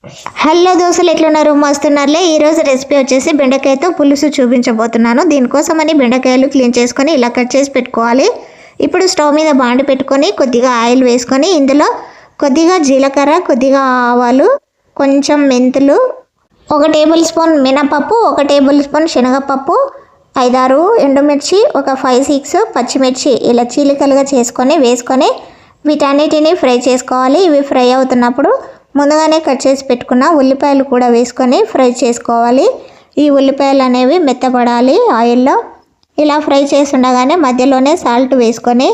Hello దోస్తులు, ఎట్లున్నారు? మస్తున్నారులే. ఈరోజు రెసిపీ వచ్చేసి బెండకాయతో పులుసు చూపించబోతున్నాను. దీనికోసమని బెండకాయలు క్లీన్ చేసుకొని ఇలా కట్ చేసి పెట్టుకోవాలి. ఇప్పుడు స్టవ్ మీద బాండి పెట్టుకొని కొద్దిగా ఆయిల్ వేసుకొని ఇందులో కొద్దిగా జీలకర్ర, కొద్దిగా ఆవాలు, కొంచెం మెంతులు, 1 టేబుల్ స్పూన్ మినపప్పు, 1 టేబుల్ స్పూన్ శనగపప్పు, 5-6 ఎండుమిర్చి, ఒక 5-6 పచ్చిమిర్చి ఇలా చీలికలుగా వేసుకొని వీటన్నిటిని ఫ్రై చేసుకోవాలి. ఇవి ఫ్రై అవుతున్నప్పుడు ముందుగానే కట్ చేసి పెట్టుకున్న ఉల్లిపాయలు కూడా వేసుకొని ఫ్రై చేసుకోవాలి. ఈ ఉల్లిపాయలు అనేవి మెత్తపడాలి ఆయిల్లో. ఇలా ఫ్రై చేసి ఉండగానే మధ్యలోనే సాల్ట్ వేసుకొని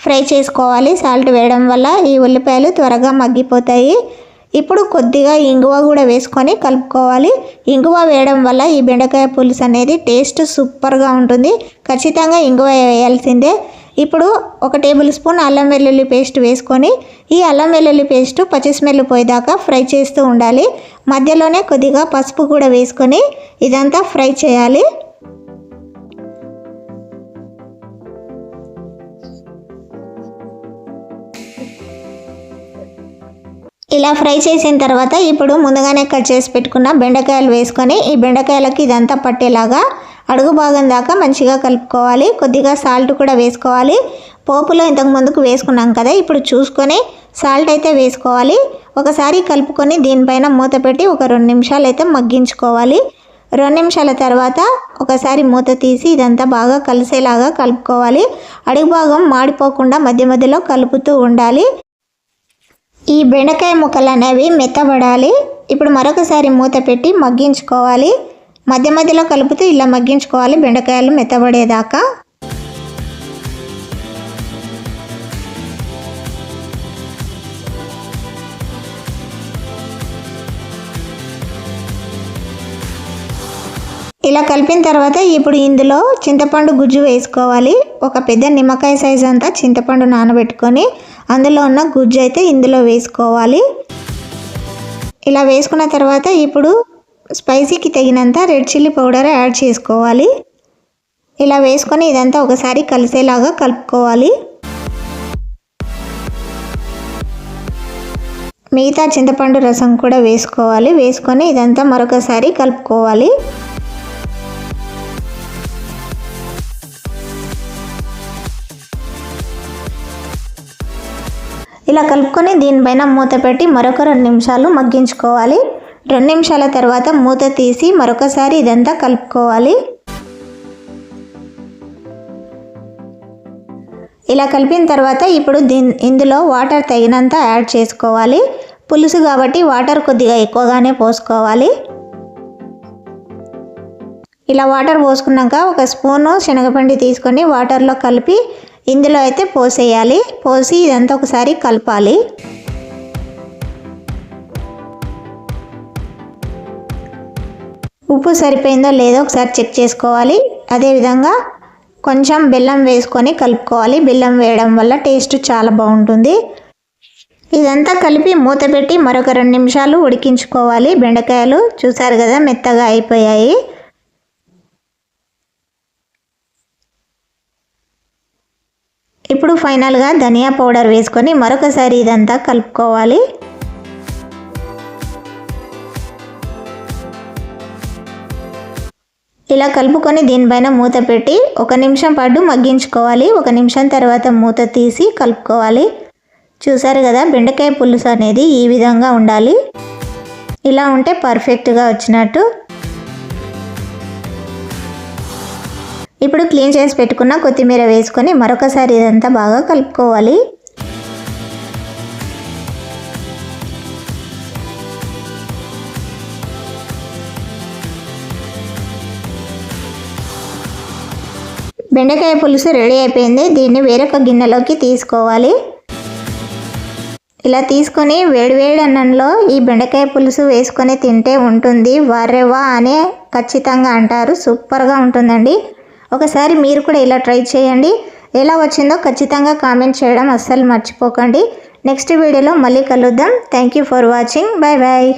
ఫ్రై చేసుకోవాలి. సాల్ట్ వేయడం వల్ల ఈ ఉల్లిపాయలు త్వరగా మగ్గిపోతాయి. ఇప్పుడు కొద్దిగా ఇంగువ కూడా వేసుకొని కలుపుకోవాలి. ఇంగువ వేయడం వల్ల ఈ బెండకాయ పులుసు అనేది టేస్ట్ సూపర్గా ఉంటుంది. ఖచ్చితంగా ఇంగువ వేయాల్సిందే. ఇప్పుడు 1 టేబుల్ స్పూన్ అల్లం వెల్లుల్లి పేస్ట్ వేసుకొని ఈ అల్లం వెల్లుల్లి పేస్ట్ పచ్చి స్మెల్ పోయేదాకా ఫ్రై చేస్తూ ఉండాలి. మధ్యలోనే కొద్దిగా పసుపు కూడా వేసుకొని ఇదంతా ఫ్రై చేయాలి. ఇలా ఫ్రై చేసిన తర్వాత ఇప్పుడు ముందుగానే కట్ చేసి పెట్టుకున్న బెండకాయలు వేసుకొని ఈ బెండకాయలకి ఇదంతా పట్టేలాగా అడుగు భాగం దాకా మంచిగా కలుపుకోవాలి. కొద్దిగా సాల్ట్ కూడా వేసుకోవాలి. పోపులో ఇంతకు ముందుకు వేసుకున్నాం కదా, ఇప్పుడు చూసుకొని సాల్ట్ అయితే వేసుకోవాలి. ఒకసారి కలుపుకొని దీనిపైన మూత పెట్టి ఒక 2 నిమిషాలు అయితే మగ్గించుకోవాలి. 2 నిమిషాల తర్వాత ఒకసారి మూత తీసి ఇదంతా బాగా కలిసేలాగా కలుపుకోవాలి. అడుగు భాగం మాడిపోకుండా మధ్య మధ్యలో కలుపుతూ ఉండాలి. ఈ బెండకాయ ముక్కలు అనేవి మెత్తబడాలి. ఇప్పుడు మరొకసారి మూత పెట్టి మగ్గించుకోవాలి. మధ్య మధ్యలో కలుపుతూ ఇలా మగ్గించుకోవాలి బెండకాయలు మెత్తబడేదాకా. ఇలా కలిపిన తర్వాత ఇప్పుడు ఇందులో చింతపండు గుజ్జు వేసుకోవాలి. ఒక పెద్ద నిమ్మకాయ సైజు అంతా చింతపండు నానబెట్టుకొని అందులో ఉన్న గుజ్జు అయితే ఇందులో వేసుకోవాలి. ఇలా వేసుకున్న తర్వాత ఇప్పుడు స్పైసీకి తగినంత రెడ్ చిల్లీ పౌడర్ యాడ్ చేసుకోవాలి. ఇలా వేసుకొని ఇదంతా ఒకసారి కలిసేలాగా కలుపుకోవాలి. మిగతా చింతపండు రసం కూడా వేసుకోవాలి. వేసుకొని ఇదంతా మరొకసారి కలుపుకోవాలి. ఇలా కలుపుకొని దీనిపైన మూత పెట్టి మరొక 2 నిమిషాలు మగ్గించుకోవాలి. 2 నిమిషాల తర్వాత మూత తీసి మరొకసారి ఇదంతా కలుపుకోవాలి. ఇలా కలిపిన తర్వాత ఇప్పుడు ఇందులో వాటర్ తగినంత యాడ్ చేసుకోవాలి. పులుసు కాబట్టి వాటర్ కొద్దిగా ఎక్కువగానే పోసుకోవాలి. ఇలా వాటర్ పోసుకున్నాక ఒక స్పూను శనగపిండి తీసుకొని వాటర్లో కలిపి ఇందులో అయితే పోసేయాలి. పోసి ఇదంతా ఒకసారి కలపాలి. ఉప్పు సరిపోయిందో లేదో ఒకసారి చెక్ చేసుకోవాలి. అదేవిధంగా కొంచెం బెల్లం వేసుకొని కలుపుకోవాలి. బెల్లం వేయడం వల్ల టేస్ట్ చాలా బాగుంటుంది. ఇదంతా కలిపి మూత పెట్టి మరొక 2 నిమిషాలు ఉడికించుకోవాలి. బెండకాయలు చూసారు కదా, మెత్తగా అయిపోయాయి. ఇప్పుడు ఫైనల్గా ధనియా పౌడర్ వేసుకొని మరొకసారి ఇదంతా కలుపుకోవాలి. ఇలా కలుపుకొని దీనిపైన మూత పెట్టి 1 నిమిషం పాటు మగ్గించుకోవాలి. 1 నిమిషం తర్వాత మూత తీసి కలుపుకోవాలి. చూసారు కదా, బెండకాయ పులుసు అనేది ఈ విధంగా ఉండాలి. ఇలా ఉంటే పర్ఫెక్ట్గా వచ్చినట్టు. ఇప్పుడు క్లీన్ చేసి పెట్టుకున్న కొత్తిమీర వేసుకొని మరొకసారి ఇదంతా బాగా కలుపుకోవాలి. బెండకాయ పులుసు రెడీ అయిపోయింది. దీన్ని వేరొక గిన్నెలోకి తీసుకోవాలి. ఇలా తీసుకొని వేడివేడి అన్నంలో ఈ బెండకాయ పులుసు వేసుకొని తింటే ఉంటుంది వారెవా అనే ఖచ్చితంగా అంటారు. సూపర్గా ఉంటుందండి. ఒకసారి మీరు కూడా ఇలా ట్రై చేయండి. ఎలా వచ్చిందో ఖచ్చితంగా కామెంట్ చేయడం అస్సలు మర్చిపోకండి. నెక్స్ట్ వీడియోలో మళ్ళీ కలుద్దాం. Thank you for watching. Bye bye.